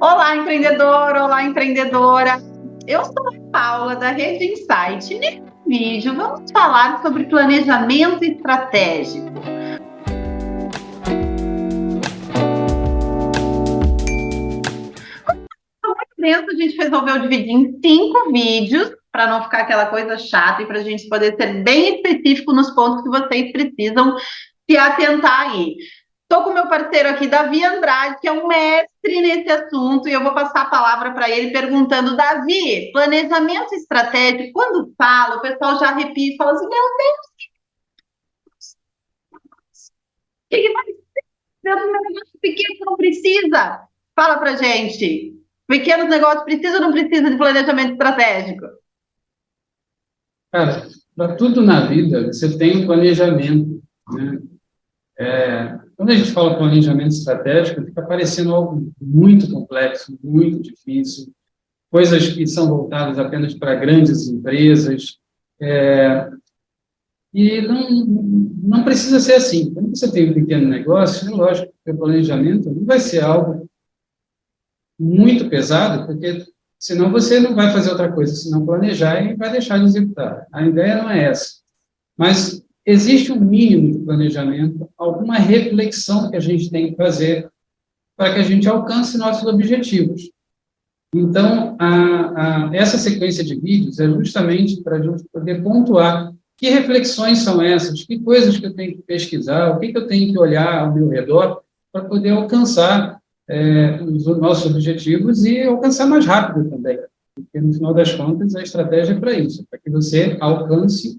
Olá, empreendedor! Olá, empreendedora! Eu sou a Paula, da Rede Insight. E nesse vídeo, vamos falar sobre planejamento estratégico. Dentro, a gente resolveu dividir em 5 vídeos, para não ficar aquela coisa chata e para a gente poder ser bem específico nos pontos que vocês precisam se atentar aí. Estou com o meu parceiro aqui, Davi Andrade, que é um mestre nesse assunto, e eu vou passar a palavra para ele perguntando: Davi, planejamento estratégico, quando fala, o pessoal já arrepia e fala assim: meu Deus, o que vai ser um negócio pequeno que não precisa? Fala para gente. Pequenos negócios precisam ou não precisam de planejamento estratégico? Cara, para tudo na vida, você tem um planejamento, né? Quando a gente fala planejamento estratégico, fica parecendo algo muito complexo, muito difícil, coisas que são voltadas apenas para grandes empresas, e não precisa ser assim. Quando você tem um pequeno negócio, é lógico que o planejamento não vai ser algo muito pesado, porque senão você não vai fazer outra coisa, senão planejar e vai deixar de executar. A ideia não é essa. Mas existe um mínimo de planejamento, alguma reflexão que a gente tem que fazer para que a gente alcance nossos objetivos. Então, essa sequência de vídeos é justamente para a gente poder pontuar que reflexões são essas, que coisas que eu tenho que pesquisar, o que eu tenho que olhar ao meu redor para poder alcançar os nossos objetivos e alcançar mais rápido também. Porque, no final das contas, a estratégia é para isso, para que você alcance,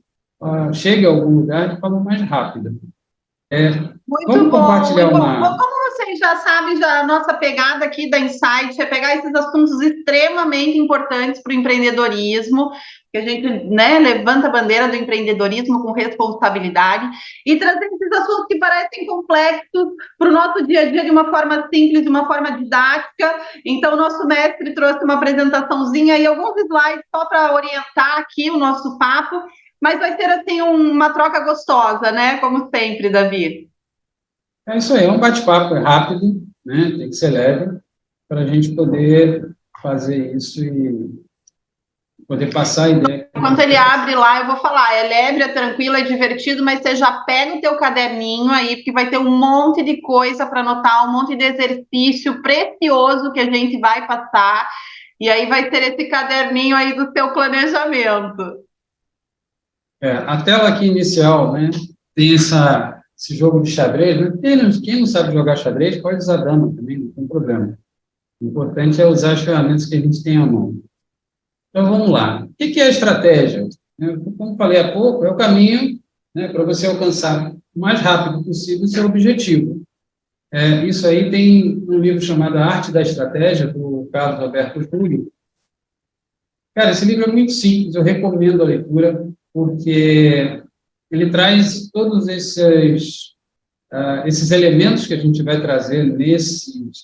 chegue a algum lugar de forma mais rápida. Muito bom, muito bom. Como vocês já sabem, a nossa pegada aqui da Insight é pegar esses assuntos extremamente importantes para o empreendedorismo, que a gente, né, levanta a bandeira do empreendedorismo com responsabilidade e trazer esses assuntos que parecem complexos para o nosso dia a dia de uma forma simples, de uma forma didática. Então, o nosso mestre trouxe uma apresentaçãozinha e alguns slides só para orientar aqui o nosso papo, mas vai ser assim uma troca gostosa, né? Como sempre, Davi. É isso aí, é um bate-papo rápido, né? Tem que ser leve, para a gente poder fazer isso e poder passar a ideia. Enquanto ele abre lá, eu vou falar, é leve, é tranquilo, é divertido, mas você já pega o teu caderninho aí, porque vai ter um monte de coisa para anotar, um monte de exercício precioso que a gente vai passar, e aí vai ter esse caderninho aí do teu planejamento. A tela aqui inicial, né, tem esse jogo de xadrez, né? Quem não sabe jogar xadrez pode usar dama também, não tem problema. O importante é usar as ferramentas que a gente tem à mão. Então, vamos lá. O que é a estratégia? Como falei há pouco, é o caminho, né, para você alcançar o mais rápido possível o seu objetivo. Isso aí tem um livro chamado A Arte da Estratégia, do Carlos Alberto Júlio. Cara, esse livro é muito simples, eu recomendo a leitura, porque ele traz todos esses elementos que a gente vai trazer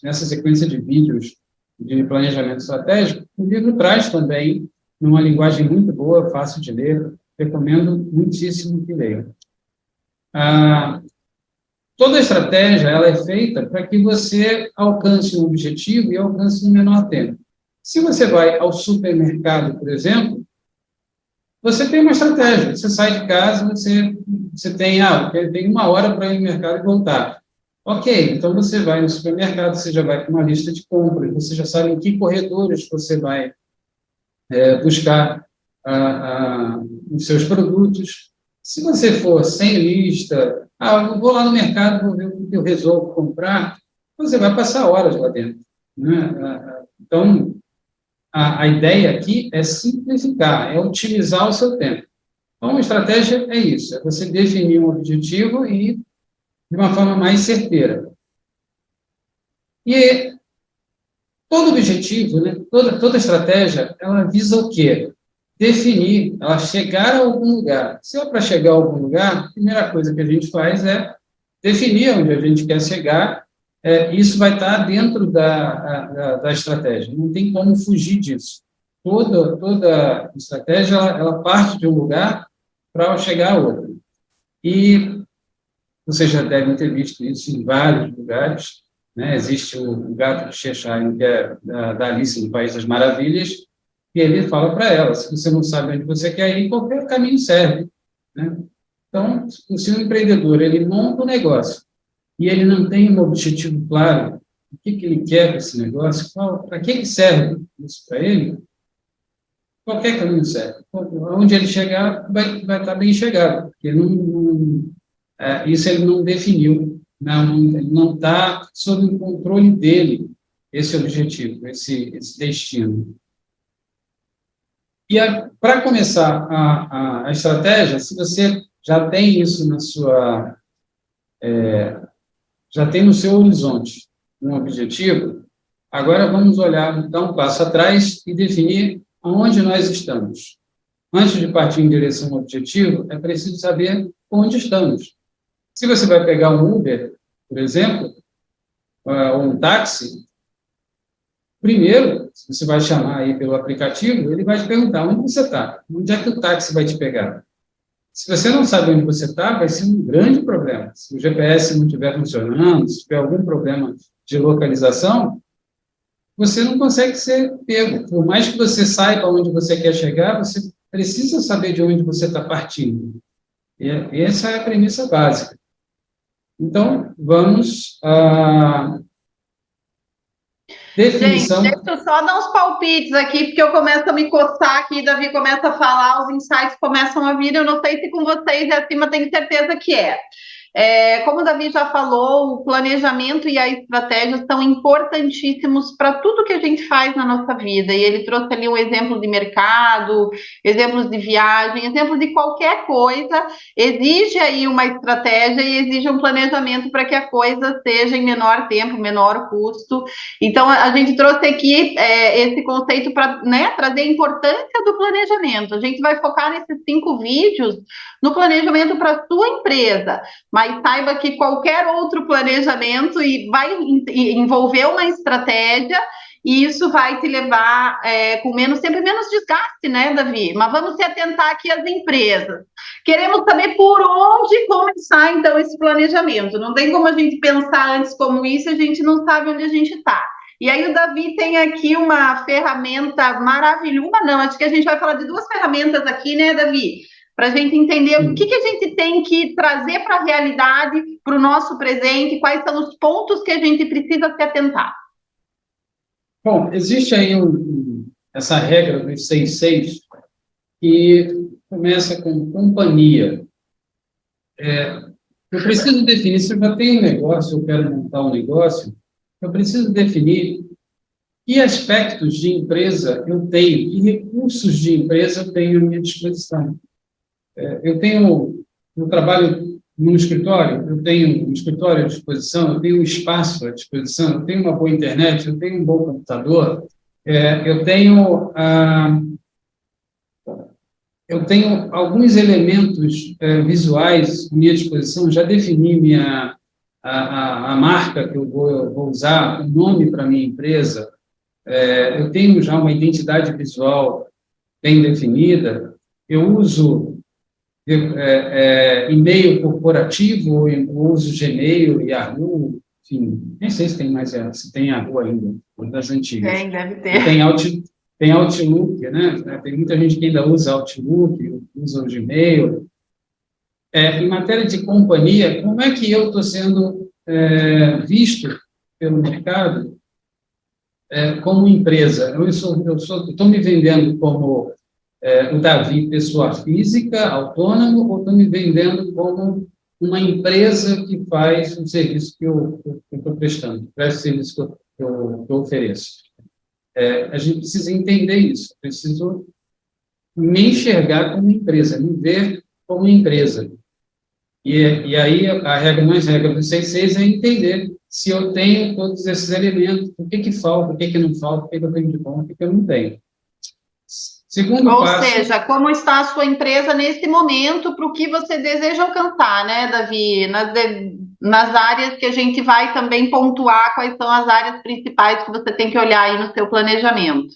nessa sequência de vídeos de planejamento estratégico. O livro traz também, numa linguagem muito boa, fácil de ler, recomendo muitíssimo que leiam. Toda estratégia ela é feita para que você alcance um objetivo e alcance no menor tempo. Se você vai ao supermercado, por exemplo, você tem uma estratégia. Você sai de casa, você tem 1 hora para ir no mercado e voltar. Ok, então você vai no supermercado, você já vai com uma lista de compras, você já sabe em que corredores você vai buscar os seus produtos. Se você for sem lista, eu vou lá no mercado, vou ver o que eu resolvo comprar, você vai passar horas lá dentro, né? Então, a ideia aqui é simplificar, é otimizar o seu tempo. Então, a estratégia é isso, é você definir um objetivo e de uma forma mais certeira. E todo objetivo, né, toda estratégia, ela visa o quê? Definir, ela chegar a algum lugar. Se é para chegar a algum lugar, a primeira coisa que a gente faz é definir onde a gente quer chegar. Isso vai estar dentro da estratégia, não tem como fugir disso. Toda estratégia, ela parte de um lugar para chegar a outro. E vocês já devem ter visto isso em vários lugares. né? Existe o gato de Cheshire, que é da Alice no País das Maravilhas, e ele fala para ela, se você não sabe onde você quer ir, qualquer caminho serve, né? Então, se o empreendedor ele monta um negócio e ele não tem um objetivo claro, o que ele quer com esse negócio, para que serve isso para ele, qualquer caminho serve. Onde ele chegar, vai estar bem chegado, porque isso ele não definiu, ele não está sob o controle dele, esse objetivo, esse destino. E para começar a estratégia, se você já tem isso já tem no seu horizonte um objetivo, agora vamos olhar, dar um passo atrás e definir aonde nós estamos. Antes de partir em direção ao objetivo, é preciso saber onde estamos. Se você vai pegar um Uber, por exemplo, ou um táxi, primeiro, se você vai chamar aí pelo aplicativo, ele vai te perguntar onde você está, onde é que o táxi vai te pegar. Se você não sabe onde você está, vai ser um grande problema. Se o GPS não estiver funcionando, se tiver algum problema de localização, você não consegue ser pego. Por mais que você saiba onde você quer chegar, você precisa saber de onde você está partindo. E essa é a premissa básica. Então, vamos à definição... Gente, deixa eu só dar uns palpites aqui, porque eu começo a me coçar aqui, Davi começa a falar, os insights começam a vir, eu não sei se com vocês é assim, mas tenho certeza que é. Como o Davi já falou, o planejamento e a estratégia são importantíssimos para tudo que a gente faz na nossa vida. E ele trouxe ali um exemplo de mercado, exemplos de viagem, exemplos de qualquer coisa. Exige aí uma estratégia e exige um planejamento para que a coisa seja em menor tempo, menor custo. Então, a gente trouxe aqui esse conceito para, né, trazer a importância do planejamento. A gente vai focar nesses 5 vídeos no planejamento para a sua empresa, mas saiba que qualquer outro planejamento vai envolver uma estratégia e isso vai te levar com sempre menos desgaste, né, Davi? Mas vamos se atentar aqui às empresas. Queremos saber por onde começar, então, esse planejamento. Não tem como a gente pensar antes como isso, a gente não sabe onde a gente está. E aí o Davi tem aqui uma ferramenta maravilhosa. Não, acho que a gente vai falar de 2 ferramentas aqui, né, Davi? Para a gente entender o que a gente tem que trazer para a realidade, para o nosso presente, quais são os pontos que a gente precisa se atentar. Bom, existe aí essa regra dos 6-6, que começa com companhia. Eu preciso definir, se eu já tenho um negócio, eu quero montar um negócio, eu preciso definir que aspectos de empresa eu tenho, que recursos de empresa eu tenho à minha disposição. Eu trabalho num escritório, eu tenho um escritório à disposição, eu tenho um espaço à disposição, eu tenho uma boa internet, eu tenho um bom computador, eu tenho alguns elementos visuais à minha disposição, já defini a marca que eu vou usar, o nome para a minha empresa, eu tenho já uma identidade visual bem definida, eu uso e-mail corporativo, eu uso Gmail, Yahoo, enfim, nem sei se tem mais, se tem Yahoo ainda, das antigas. Deve ter. Tem Outlook, né? Tem muita gente que ainda usa Outlook, usa o Gmail. Em matéria de companhia, como é que eu estou sendo visto pelo mercado como empresa? Eu estou me vendendo como o Davi, pessoa física, autônomo, ou estou me vendendo como uma empresa que faz um serviço que eu estou prestando, presta o serviço que eu ofereço. A gente precisa entender isso, preciso me enxergar como empresa, me ver como empresa. E aí a regra do 6-6 é entender se eu tenho todos esses elementos, o que falta, o que não falta, o que eu tenho de bom, o que eu não tenho. Ou seja, como está a sua empresa nesse momento, para o que você deseja alcançar, né, Davi? Nas áreas que a gente vai também pontuar quais são as áreas principais que você tem que olhar aí no seu planejamento.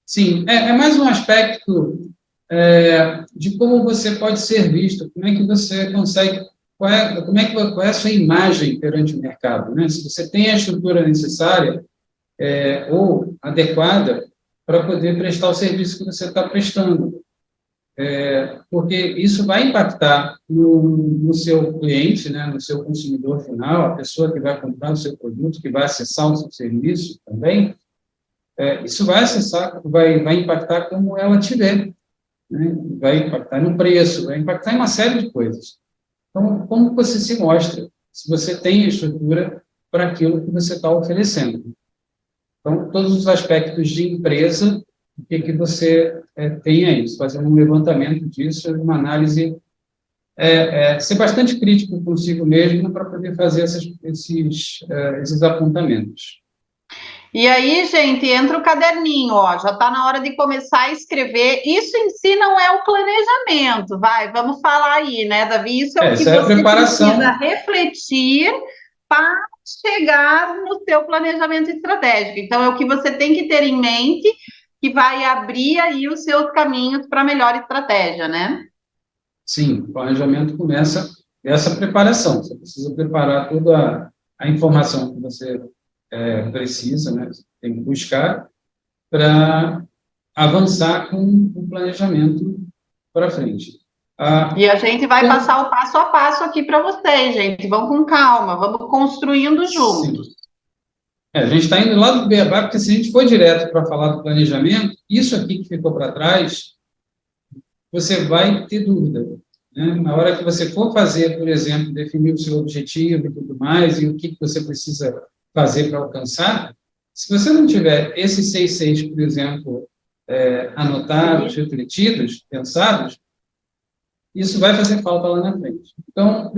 Sim, é mais um aspecto de como você pode ser visto, como é que você consegue qual é a sua imagem perante o mercado, né? Se você tem a estrutura necessária ou adequada para poder prestar o serviço que você está prestando. Porque isso vai impactar no seu cliente, né, no seu consumidor final, a pessoa que vai comprar o seu produto, que vai acessar o seu serviço também, isso vai impactar como ela te vê, né? Vai impactar no preço, vai impactar em uma série de coisas. Então, como você se mostra, se você tem a estrutura para aquilo que você está oferecendo? Então, todos os aspectos de empresa, o que você tem aí, fazer um levantamento disso, uma análise, ser bastante crítico consigo mesmo para poder fazer esses apontamentos. E aí, gente, entra o caderninho, ó, já está na hora de começar a escrever. Isso em si não é o planejamento, vamos falar aí, né, Davi? Isso é o que Isso é a você preparação. precisa refletir para chegar no seu planejamento estratégico. Então, é o que você tem que ter em mente que vai abrir aí os seus caminhos para melhor estratégia, né? Sim, o planejamento começa dessa preparação. Você precisa preparar toda a informação que você precisa, né? Você tem que buscar para avançar com o planejamento para frente. E a gente vai passar o passo a passo aqui para vocês, gente. Vamos com calma, vamos construindo juntos. Sim. A gente está indo lá do beabá, porque se a gente for direto para falar do planejamento, isso aqui que ficou para trás, você vai ter dúvida, né? Na hora que você for fazer, por exemplo, definir o seu objetivo e tudo mais, e o que você precisa fazer para alcançar, se você não tiver esses 6, por exemplo, anotados, refletidos, pensados, isso vai fazer falta lá na frente. Então,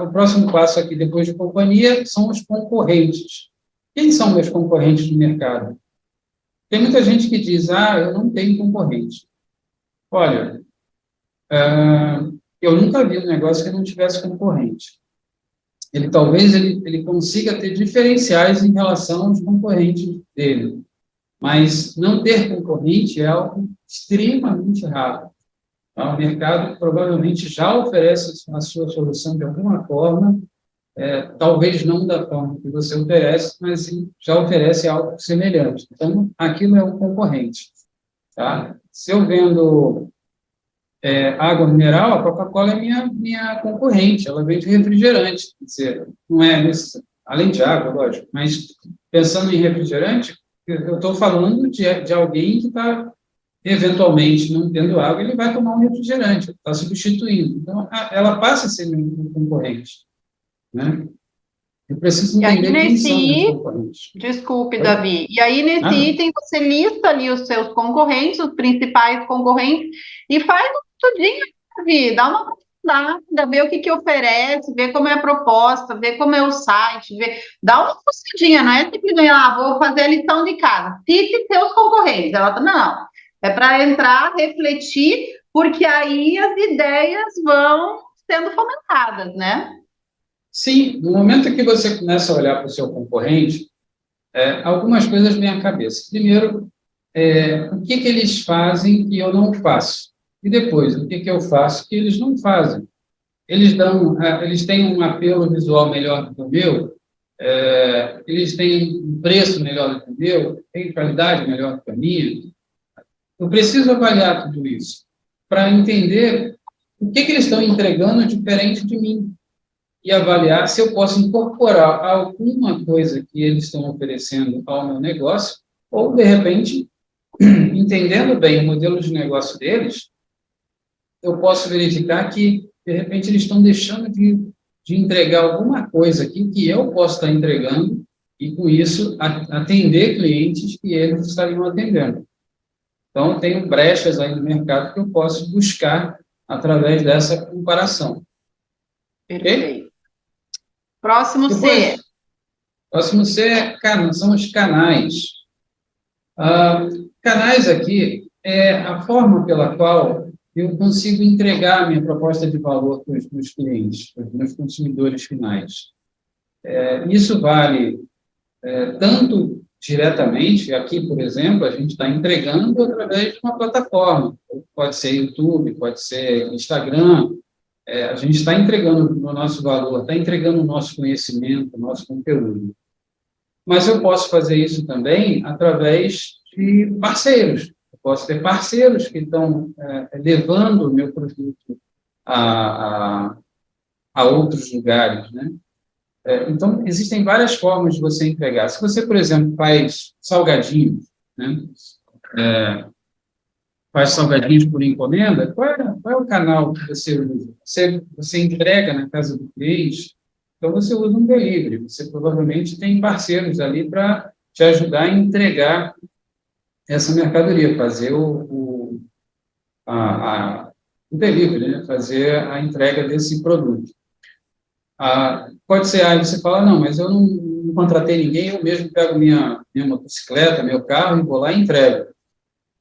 o próximo passo aqui, depois de companhia, são os concorrentes. Quem são meus concorrentes no mercado? Tem muita gente que diz, eu não tenho concorrente. Olha, eu nunca vi um negócio que não tivesse concorrente. Talvez ele consiga ter diferenciais em relação aos concorrentes dele, mas não ter concorrente é algo extremamente raro. O mercado provavelmente já oferece a sua solução de alguma forma, talvez não da forma que você oferece, mas sim, já oferece algo semelhante. Então, aquilo é um concorrente. Tá? Se eu vendo água mineral, a Coca-Cola é minha concorrente, ela vende refrigerante, quer dizer, não é além de água, lógico, mas pensando em refrigerante, eu estou falando de alguém que está, eventualmente, não tendo água, ele vai tomar um refrigerante, está substituindo. Então, ela passa a ser um concorrente, né? Eu preciso entender quem são os concorrentes. Desculpe, Davi. E aí, nesse item, você lista ali os seus concorrentes, os principais concorrentes, e faz um estudinho, Davi, dá uma aprofundada, vê o que oferece, vê como é a proposta, vê como é o site, dá uma fuçadinha, não é simplesmente, vou fazer a lição de casa. Cite seus concorrentes. Ela fala, não, é para entrar, refletir, porque aí as ideias vão sendo fomentadas, né? Sim, no momento que você começa a olhar para o seu concorrente, algumas coisas vêm à cabeça. Primeiro, o que eles fazem que eu não faço? E depois, o que eu faço que eles não fazem? Eles têm um apelo visual melhor do que o meu, eles têm um preço melhor do que o meu, têm qualidade melhor do que a minha. Eu preciso avaliar tudo isso para entender o que eles estão entregando diferente de mim e avaliar se eu posso incorporar alguma coisa que eles estão oferecendo ao meu negócio ou, de repente, entendendo bem o modelo de negócio deles, eu posso verificar que, de repente, eles estão deixando de entregar alguma coisa aqui que eu posso estar entregando e, com isso, atender clientes que eles estariam atendendo. Então, tenho brechas aí no mercado que eu posso buscar através dessa comparação. Perfeito. Okay? Próximo C. Próximo C são os canais. Canais aqui é a forma pela qual eu consigo entregar a minha proposta de valor para os meus clientes, para os meus consumidores finais. Isso vale tanto diretamente, aqui, por exemplo, a gente está entregando através de uma plataforma. Pode ser YouTube, pode ser Instagram, a gente está entregando o nosso valor, está entregando o nosso conhecimento, o nosso conteúdo. Mas eu posso fazer isso também através de parceiros. Eu posso ter parceiros que estão levando o meu produto a outros lugares, né? Então, existem várias formas de você entregar. Se você, por exemplo, faz salgadinhos, né? Faz salgadinhos por encomenda, qual é o canal que você usa? Você entrega na casa do cliente, então você usa um delivery. Você provavelmente tem parceiros ali para te ajudar a entregar essa mercadoria, fazer o delivery, né? Fazer a entrega desse produto. Pode ser, aí você fala, não, mas eu não contratei ninguém, eu mesmo pego minha motocicleta, meu carro, e vou lá e entrego.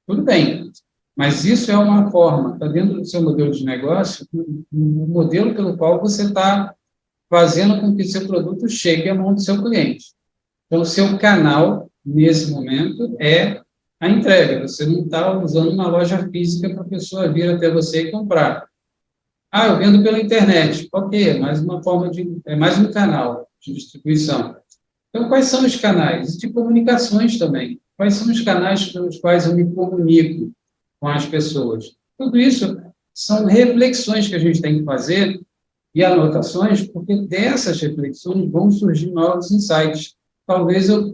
Tudo bem, mas isso é uma forma, está dentro do seu modelo de negócio, um modelo pelo qual você está fazendo com que seu produto chegue à mão do seu cliente. Então, o seu canal, nesse momento, é a entrega. Você não está usando uma loja física para a pessoa vir até você e comprar. Eu vendo pela internet. Ok, é mais uma forma é mais um canal de distribuição. Então, quais são os canais? De comunicações também. Quais são os canais pelos quais eu me comunico com as pessoas? Tudo isso são reflexões que a gente tem que fazer e anotações, porque dessas reflexões vão surgir novos insights. Talvez tenho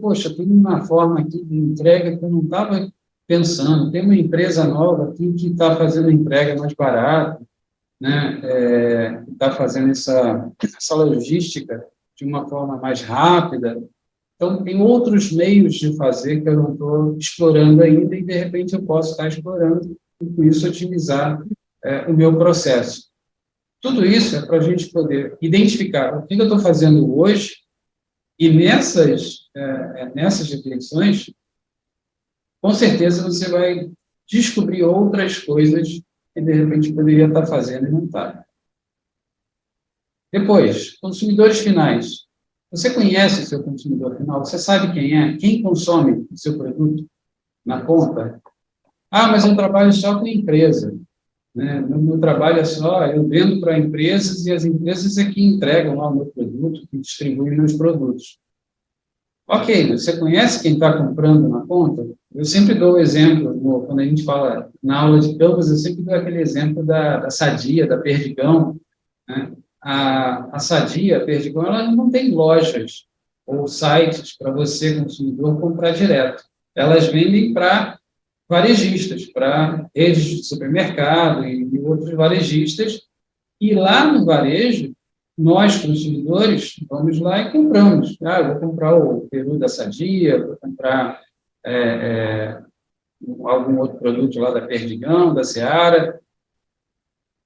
uma forma aqui de entrega que eu não estava pensando. Tem uma empresa nova aqui que está fazendo entrega mais barata, né? Está fazendo essa logística de uma forma mais rápida. Então, tem outros meios de fazer que eu não estou explorando ainda e, de repente, eu posso estar explorando e, com isso, otimizar o meu processo. Tudo isso é para a gente poder identificar o que eu estou fazendo hoje e nessas reflexões, com certeza, você vai descobrir outras coisas que, de repente, poderia estar fazendo e não está. Depois, consumidores finais. Você conhece o seu consumidor final? Você sabe quem é? Quem consome o seu produto na ponta? Mas eu trabalho só com empresa, né? Meu trabalho é só, eu vendo para empresas e as empresas é que entregam lá o meu produto, que distribuem meus produtos. Ok, você conhece quem está comprando na ponta? Eu sempre dou o exemplo, quando a gente fala na aula de campus, eu sempre dou aquele exemplo da Sadia, da Perdigão, né? A Sadia, a Perdigão, ela não tem lojas ou sites para você, consumidor, comprar direto. Elas vendem para varejistas, para redes de supermercado e outros varejistas, e lá no varejo, nós, consumidores, vamos lá e compramos. Eu vou comprar o peru da Sadia, vou comprar algum outro produto lá da Perdigão, da Seara.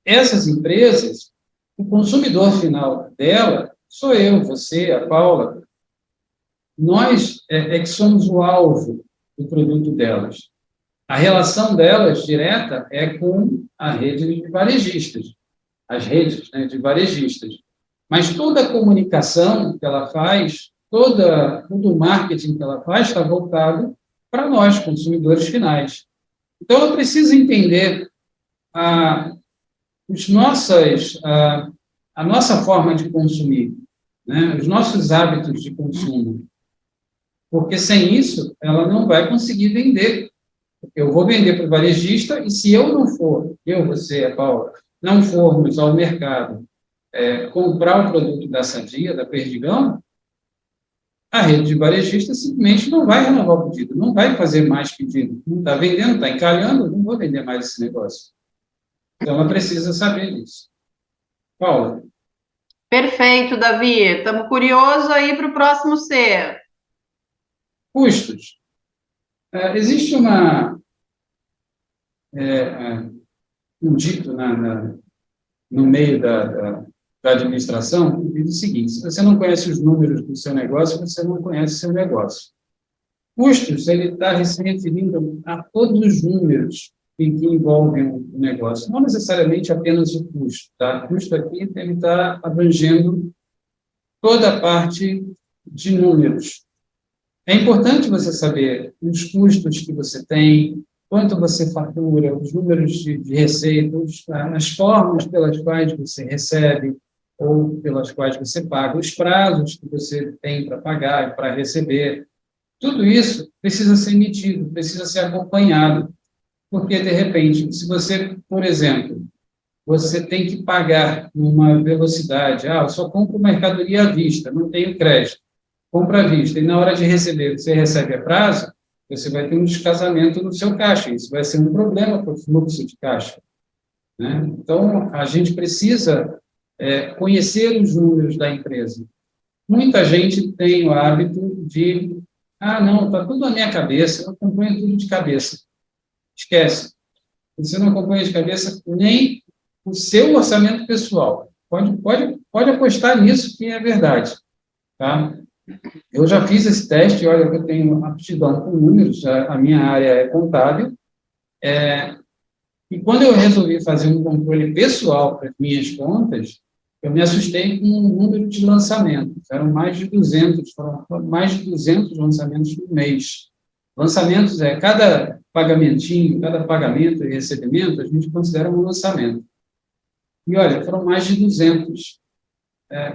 Essas empresas, o consumidor final dela sou eu, você, a Paula. Nós que somos o alvo do produto delas. A relação delas direta é com a rede de varejistas, as redes, né, de varejistas. Mas toda a comunicação que ela faz, todo o marketing que ela faz está voltado para nós, consumidores finais. Então, eu preciso entender a nossa forma de consumir, né, os nossos hábitos de consumo. Porque sem isso, ela não vai conseguir vender. Eu vou vender para o varejista e se eu não for, você, a Paula, não formos ao mercado comprar o produto da Sadia, da Perdigão, a rede de varejistas simplesmente não vai renovar o pedido, não vai fazer mais pedido. Não está vendendo, está encalhando, não vou vender mais esse negócio. Então, ela precisa saber disso. Paula. Perfeito, Davi. Estamos curiosos aí para o próximo C. Custos. Existe um dito no meio da administração que diz o seguinte: se você não conhece os números do seu negócio, você não conhece o seu negócio. Custos, ele está se referindo a todos os números que envolvem o negócio, não necessariamente apenas o custo. Tá? O custo aqui ele está abrangendo toda a parte de números. É importante você saber os custos que você tem, quanto você fatura, os números de receita, as formas pelas quais você recebe ou pelas quais você paga, os prazos que você tem para pagar e para receber. Tudo isso precisa ser emitido, precisa ser acompanhado, porque, de repente, se você, por exemplo, você tem que pagar numa velocidade, eu só compro mercadoria à vista, não tenho crédito, compra à vista, e na hora de receber, você recebe a prazo, você vai ter um descasamento no seu caixa, isso vai ser um problema para o fluxo de caixa, né? Então, a gente precisa conhecer os números da empresa. Muita gente tem o hábito de, não, está tudo na minha cabeça, eu acompanho tudo de cabeça. Esquece. Você não acompanha de cabeça nem o seu orçamento pessoal. Pode apostar nisso, que é verdade. Tá? Eu já fiz esse teste, olha, eu tenho aptidão com números, a minha área é contábil, e quando eu resolvi fazer um controle pessoal para as minhas contas, eu me assustei com o número de lançamentos. Eram mais de 200, foram mais de 200 lançamentos por mês. Lançamentos cada pagamentinho, cada pagamento e recebimento, a gente considera um lançamento. E, olha, foram mais de 200.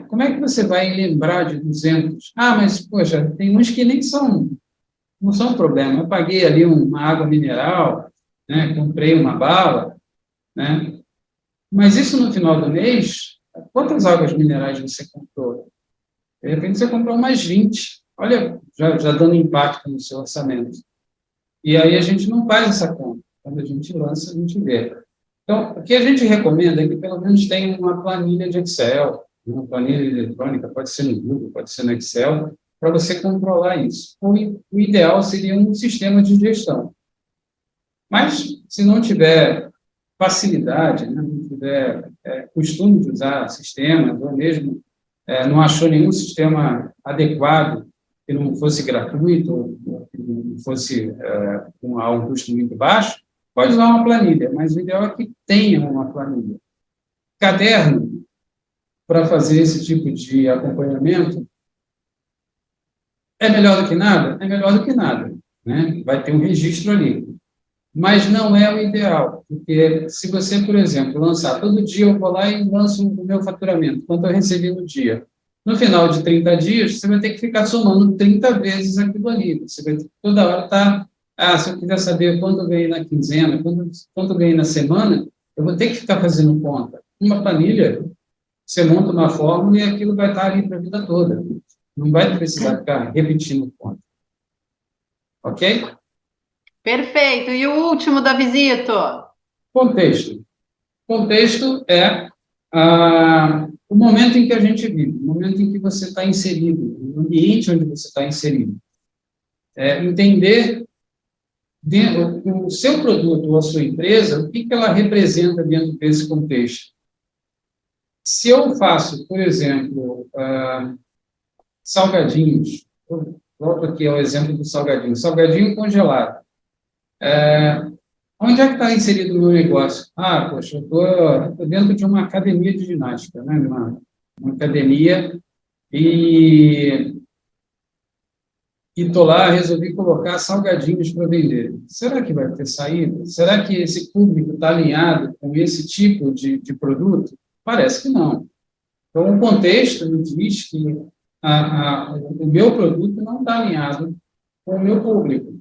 Como é que você vai lembrar de 200? Mas, poxa, tem uns que não são problema. Eu paguei ali uma água mineral, né, comprei uma bala, né? Mas isso no final do mês, quantas águas minerais você comprou? De repente você comprou mais 20. Olha, já dando impacto no seu orçamento. E aí a gente não faz essa conta. Quando a gente lança, a gente vê. Então, o que a gente recomenda é que pelo menos tenha uma planilha de Excel, uma planilha eletrônica, pode ser no Google, pode ser no Excel, para você controlar isso. O ideal seria um sistema de gestão. Mas, se não tiver facilidade, né, não tiver costume de usar sistemas, ou mesmo não achou nenhum sistema adequado que não fosse gratuito, ou que não fosse a um custo muito baixo, pode usar uma planilha, mas o ideal é que tenha uma planilha. Caderno, para fazer esse tipo de acompanhamento, é melhor do que nada? É melhor do que nada, né? Vai ter um registro ali. Mas não é o ideal, porque se você, por exemplo, lançar, todo dia eu vou lá e lanço o meu faturamento, quanto eu recebi no dia. No final de 30 dias, você vai ter que ficar somando 30 vezes aquilo ali. Você vai ter que toda hora estar, se eu quiser saber quanto eu ganhei na quinzena, quanto eu ganhei na semana, eu vou ter que ficar fazendo conta. Uma planilha, você monta uma fórmula e aquilo vai estar ali para a vida toda. Não vai precisar ficar repetindo conta. Ok? Perfeito. E o último, Davisito? Contexto. Contexto é o momento em que a gente vive, o momento em que você está inserido, o ambiente onde você está inserido. Entender o seu produto ou a sua empresa, o que ela representa dentro desse contexto. Se eu faço, por exemplo, salgadinhos, volto aqui ao exemplo do salgadinho congelado. Onde é que está inserido o meu negócio? Poxa, eu estou dentro de uma academia de ginástica, né? Uma academia, e estou lá, resolvi colocar salgadinhos para vender. Será que vai ter saída? Será que esse público está alinhado com esse tipo de produto? Parece que não. Então, o contexto me diz que o meu produto não está alinhado com o meu público.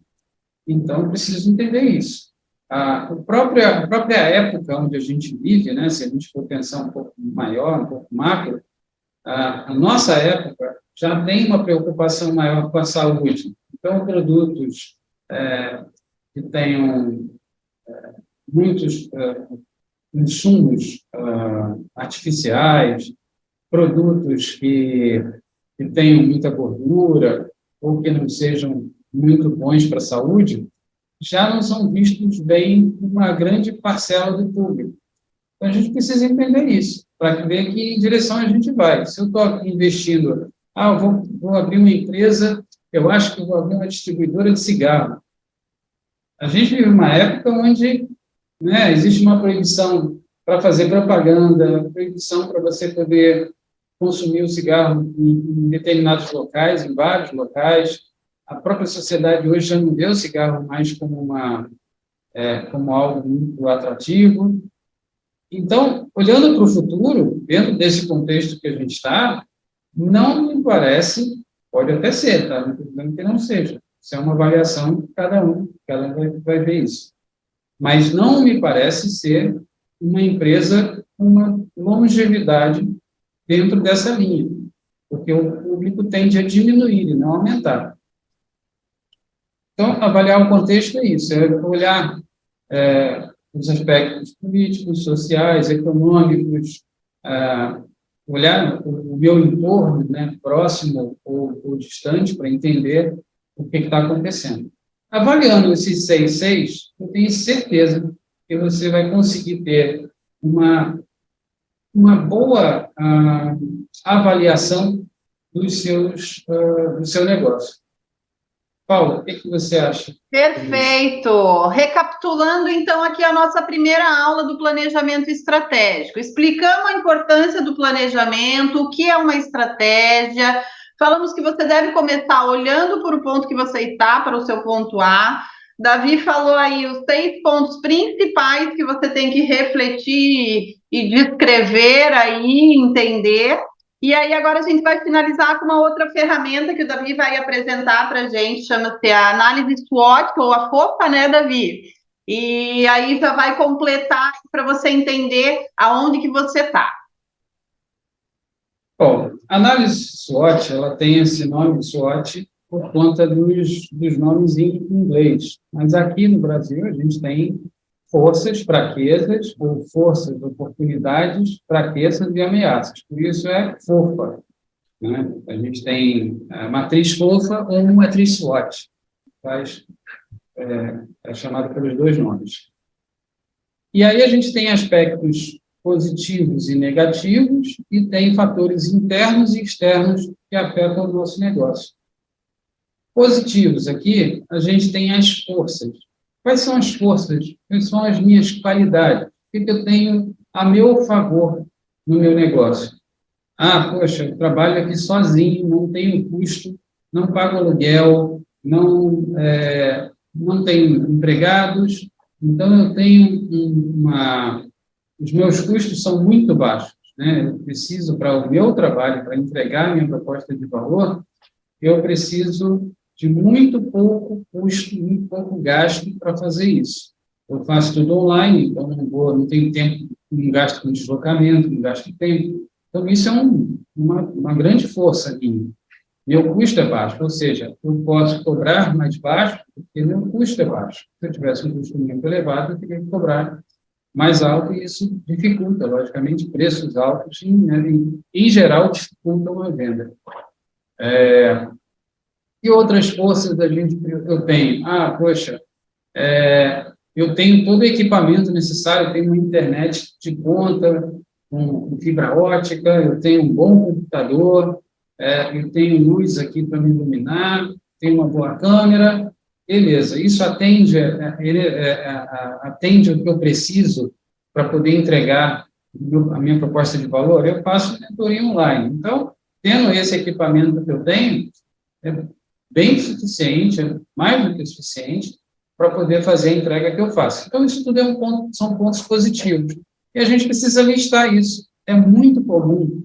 Então, eu preciso entender isso. A própria época onde a gente vive, né, se a gente for pensar um pouco maior, um pouco macro, a nossa época já tem uma preocupação maior com a saúde. Então, produtos que tenham muitos insumos artificiais, produtos que tenham muita gordura ou que não sejam muito bons para a saúde, já não são vistos bem por uma grande parcela do público. Então, a gente precisa entender isso, para ver que direção a gente vai. Se eu estou investindo, eu vou abrir uma empresa, eu acho que eu vou abrir uma distribuidora de cigarro. A gente vive uma época onde, né, existe uma proibição para fazer propaganda, proibição para você poder consumir o cigarro em determinados locais, em vários locais. A própria sociedade hoje já não vê o cigarro mais como como algo muito atrativo. Então, olhando para o futuro, dentro desse contexto que a gente está, não me parece, pode até ser, tá? Não estou dizendo que não seja. Isso é uma avaliação de cada um vai ver isso. Mas não me parece ser uma empresa com uma longevidade dentro dessa linha, porque o público tende a diminuir e não aumentar. Então, avaliar o contexto é isso, é olhar os aspectos políticos, sociais, econômicos, olhar o meu entorno, né, próximo ou distante, para entender o que está acontecendo. Avaliando esses 6, eu tenho certeza que você vai conseguir ter uma boa avaliação do seu negócio. Paulo, o que você acha? Perfeito. Recapitulando, então, aqui a nossa primeira aula do planejamento estratégico. Explicamos a importância do planejamento, o que é uma estratégia. Falamos que você deve começar olhando para o ponto que você está, para o seu ponto A. Davi falou aí os 6 pontos principais que você tem que refletir e descrever aí, entender. E aí, agora a gente vai finalizar com uma outra ferramenta que o Davi vai apresentar para a gente, chama-se a análise SWOT, ou a FOPA, né, Davi? E aí já vai completar para você entender aonde que você está. Bom, a análise SWOT, ela tem esse nome SWOT por conta dos nomes em inglês. Mas aqui no Brasil a gente tem forças, fraquezas, ou forças, oportunidades, fraquezas e ameaças. Por isso é FOFA. Né? A gente tem a matriz FOFA ou uma matriz SWOT. É chamado pelos 2 nomes. E aí a gente tem aspectos positivos e negativos e tem fatores internos e externos que afetam o nosso negócio. Positivos aqui, a gente tem as forças. Quais são as forças? Quais são as minhas qualidades? O que eu tenho a meu favor no meu negócio? Poxa, eu trabalho aqui sozinho, não tenho custo, não pago aluguel, não tenho empregados, então eu tenho os meus custos são muito baixos, né? Eu preciso, para o meu trabalho, para entregar a minha proposta de valor, eu preciso de muito pouco custo, muito pouco gasto para fazer isso. Eu faço tudo online, então não tenho tempo, não gasto com deslocamento, não gasto tempo. Então, isso é uma grande força minha. Meu custo é baixo, ou seja, eu posso cobrar mais baixo porque meu custo é baixo. Se eu tivesse um custo muito elevado, eu teria que cobrar mais alto e isso dificulta, logicamente, preços altos, em geral, dificultam a venda. E outras forças eu tenho? Poxa, eu tenho todo o equipamento necessário, eu tenho uma internet de ponta, com fibra ótica, eu tenho um bom computador, eu tenho luz aqui para me iluminar, tenho uma boa câmera, beleza, isso atende o que eu preciso para poder entregar a minha proposta de valor, eu faço mentoria online. Então, tendo esse equipamento que eu tenho, é bem suficiente, mais do que suficiente, para poder fazer a entrega que eu faço. Então, isso tudo são pontos positivos. E a gente precisa listar isso. É muito comum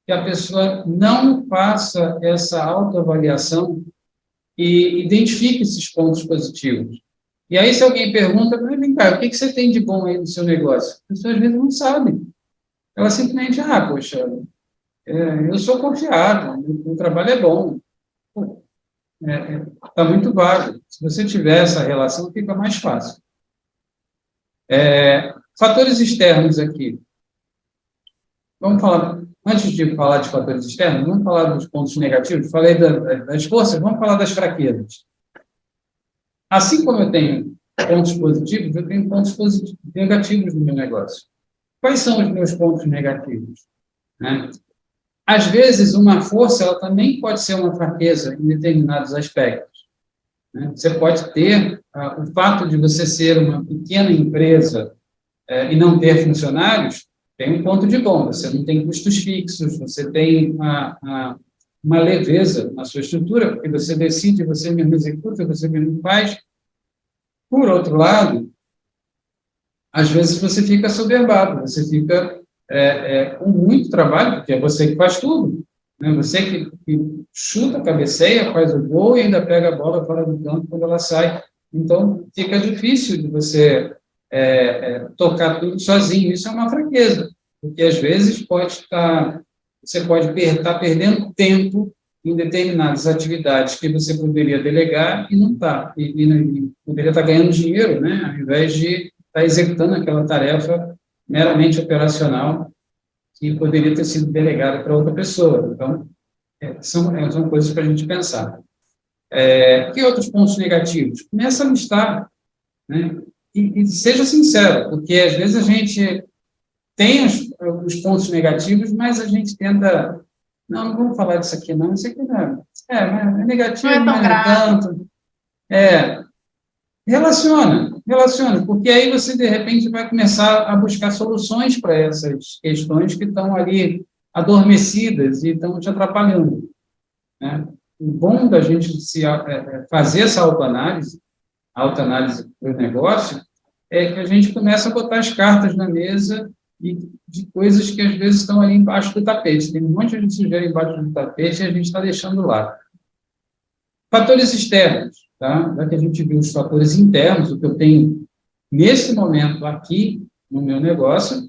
que a pessoa não faça essa autoavaliação e identifique esses pontos positivos. E aí, se alguém pergunta, vem cá, o que você tem de bom aí no seu negócio? As pessoas, às vezes, não sabem. Elas simplesmente, poxa, eu sou confiável, meu trabalho é bom. Está muito vago. Se você tiver essa relação, fica mais fácil. Fatores externos aqui. Vamos falar, antes de falar de fatores externos, vamos falar dos pontos negativos. Falei das forças, vamos falar das fraquezas. Assim como eu tenho pontos positivos, eu tenho pontos negativos no meu negócio. Quais são os meus pontos negativos? Às vezes, uma força ela também pode ser uma fraqueza em determinados aspectos. Você pode ter o fato de você ser uma pequena empresa e não ter funcionários, tem um ponto de bom. Você não tem custos fixos, você tem uma leveza na sua estrutura, porque você decide, você mesmo executa, você mesmo faz. Por outro lado, às vezes você fica soberbado, você fica com muito trabalho, porque é você que faz tudo, né? Você que chuta, cabeceia, faz o gol e ainda pega a bola fora do campo quando ela sai. Então, fica difícil de você tocar tudo sozinho. Isso é uma fraqueza, porque às vezes você pode estar perdendo tempo em determinadas atividades que você poderia delegar e não está. E poderia estar ganhando dinheiro, né? Ao invés de estar executando aquela tarefa meramente operacional que poderia ter sido delegada para outra pessoa. Então, são coisas para a gente pensar. Que outros pontos negativos? Começa a listar, né? E seja sincero, porque às vezes a gente tem os pontos negativos, mas a gente tenta, não vamos falar disso aqui não, isso aqui não mas é negativo, Não é tão mas não é grave. tanto. Relaciona, porque aí você, de repente, vai começar a buscar soluções para essas questões que estão ali adormecidas e estão te atrapalhando, né? O bom da gente fazer essa autoanálise do negócio, é que a gente começa a botar as cartas na mesa e de coisas que, às vezes, estão ali embaixo do tapete. Tem um monte de sujeira embaixo do tapete e a gente está deixando lá. Fatores externos, tá? Já que a gente viu os fatores internos, o que eu tenho nesse momento aqui no meu negócio,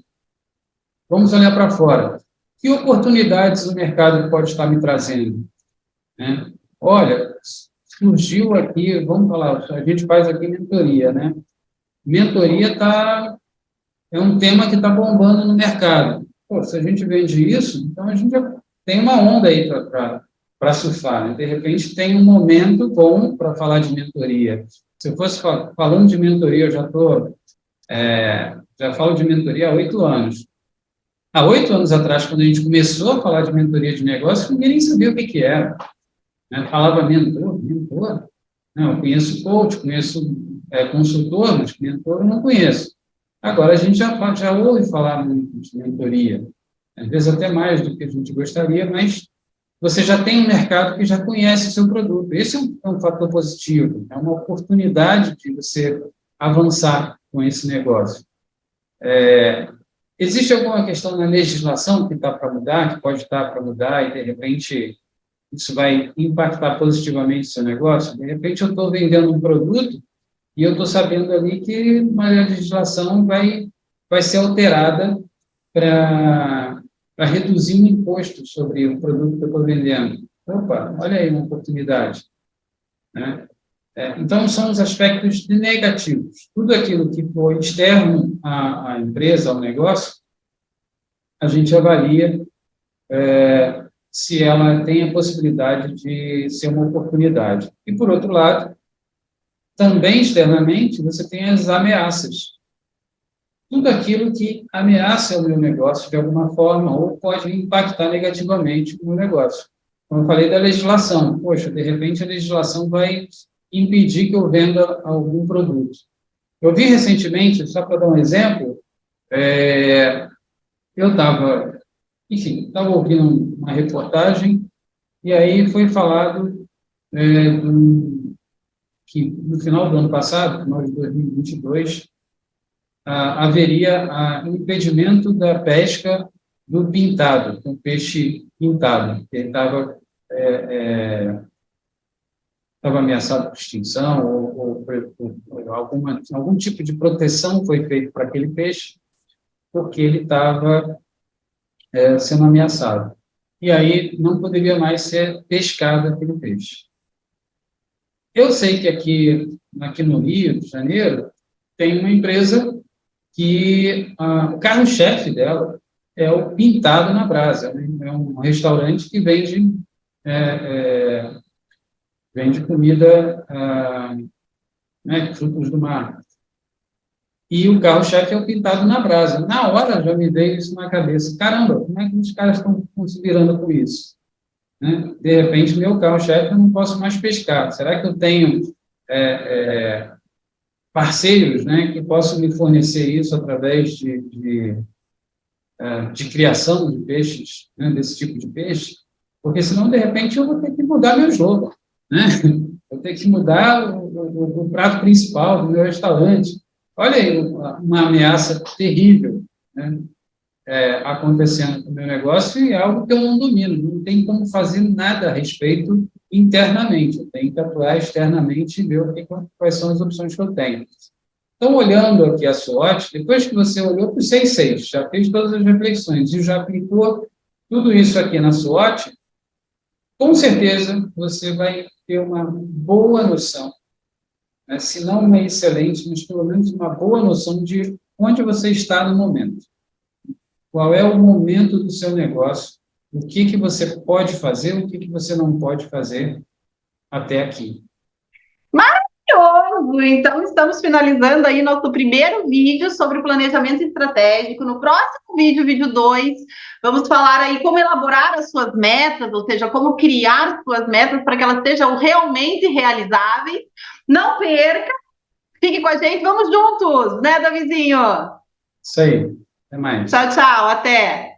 vamos olhar para fora. Que oportunidades o mercado pode estar me trazendo, né? Olha, surgiu aqui, vamos falar, a gente faz aqui mentoria, né? Mentoria é um tema que está bombando no mercado. Pô, se a gente vende isso, então a gente já tem uma onda aí para surfar, né? De repente tem um momento bom para falar de mentoria. Se eu fosse falando de mentoria, eu já falo de mentoria há 8 anos. Há 8 anos atrás, quando a gente começou a falar de mentoria de negócio, ninguém nem sabia o que era, né? Falava mentor. Não, eu conheço coach, conheço consultor, mas mentor eu não conheço. Agora a gente já ouve falar muito de mentoria, às vezes até mais do que a gente gostaria, mas você já tem um mercado que já conhece o seu produto. Esse é um fator positivo, é uma oportunidade de você avançar com esse negócio. Existe alguma questão na legislação que está para mudar, que pode estar para mudar, e, de repente, isso vai impactar positivamente o seu negócio? De repente, eu estou vendendo um produto e eu estou sabendo ali que uma legislação vai ser alterada para reduzir o imposto sobre o produto que eu estou vendendo. Opa, olha aí uma oportunidade, né? Então, são os aspectos negativos. Tudo aquilo que for externo à empresa, ao negócio, a gente avalia se ela tem a possibilidade de ser uma oportunidade. E, por outro lado, também externamente, você tem as ameaças. Tudo aquilo que ameaça o meu negócio de alguma forma ou pode impactar negativamente o meu negócio. Como eu falei da legislação, poxa, de repente a legislação vai impedir que eu venda algum produto. Eu vi recentemente, só para dar um exemplo, eu estava ouvindo uma reportagem e aí foi falado que no final do ano passado, final de 2022, haveria impedimento da pesca do pintado, do peixe pintado, que estava ameaçado por extinção ou algum tipo de proteção foi feito para aquele peixe, porque ele estava sendo ameaçado. E aí não poderia mais ser pescado aquele peixe. Eu sei que aqui no Rio de Janeiro tem uma empresa que o carro-chefe dela é o pintado na brasa. É um restaurante que vende comida, frutos do mar. E o carro-chefe é o pintado na brasa. Na hora já me veio isso na cabeça. Caramba, como é que os caras estão se virando com isso? Né? De repente, meu carro-chefe eu não posso mais pescar. Será que eu tenho parceiros, né, que possam me fornecer isso através de criação de peixes, né, desse tipo de peixe? Porque senão, de repente, eu vou ter que mudar meu jogo, né? Vou ter que mudar o prato principal do meu restaurante. olha aí, uma ameaça terrível, né, acontecendo com o meu negócio e é algo que eu não domino, não tem como fazer nada a respeito internamente, eu tenho que atuar externamente e ver quais são as opções que eu tenho. Então, olhando aqui a SWOT, depois que você olhou para os 6, já fez todas as reflexões e já aplicou tudo isso aqui na SWOT, com certeza você vai ter uma boa noção, né? Se não uma excelente, mas pelo menos uma boa noção de onde você está no momento. Qual é o momento do seu negócio, o que você pode fazer, o que você não pode fazer até aqui. Maravilhoso! Então, estamos finalizando aí nosso primeiro vídeo sobre planejamento estratégico. No próximo vídeo, vídeo 2, vamos falar aí como elaborar as suas metas, ou seja, como criar suas metas para que elas sejam realmente realizáveis. Não perca, fique com a gente, vamos juntos, né, Davizinho? Isso aí, até mais. Tchau, tchau, até!